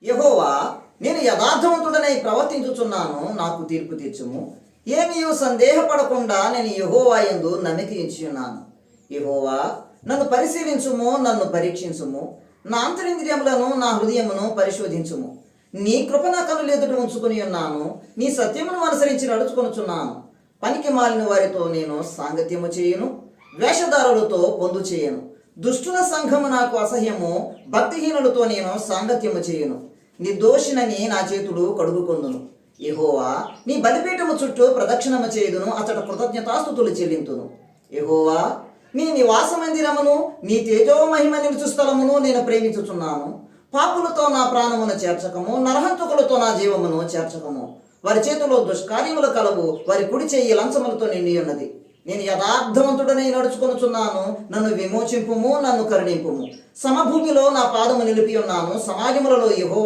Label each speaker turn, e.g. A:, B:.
A: యెహోవా, నేను యథార్థవంతుడనై ప్రవర్తించుచున్నాను, నాకు తీర్పు తీర్చుము. ఏమీయూ సందేహపడకుండా నేను యెహోవా యందు నమ్మిక ఉంచుచున్నాను. యెహోవా, నన్ను పరిశీలించుము, నన్ను పరీక్షించుము. నా అంతరింద్రియములను, నా హృదయమును పరిశోధించుము. నీ కృప నా కనుల ఎదుట ఉంచుకుని ఉన్నాను. నీ సత్యమును అనుసరించి నడుచుకొనుచున్నాను. పనికి మాలిన వారితో నేను సాంగత్యము చేయను, వేషధారులతో పొందు చేయను. దుష్టుల సంఘము నాకు అసహ్యము, భక్తిహీనులతో నేను సాంగత్యము చేయను. నిర్దోషినని నా చేతులు కడుగుకొందును. యెహోవా, నీ బలిపీఠము చుట్టూ ప్రదక్షిణము చేయుదును, అతడు కృతజ్ఞతాస్తుతులు చెల్లింతును. యెహోవా, నీ నివాస మందిరమును, నీ తేజోమహిమ నిలుచు స్థలమును నేను ప్రేమించుచున్నాను. పాపులతో నా ప్రాణమును చేర్చకము, నరహంతకులతో నా జీవమును చేర్చకము. వారి చేతిలో దుష్కార్యములు కలవు, వారి కుడి చెయ్యి లంచములతో నిండి ఉన్నది. నేను యథార్థవంతుడనై నడుచుకొనుచున్నాను, నన్ను విమోచింపుము, నన్ను కరుణింపుము. సమభూమిలో నా పాదము నిలిపి ఉన్నాను, సమాజములలో యెహోవా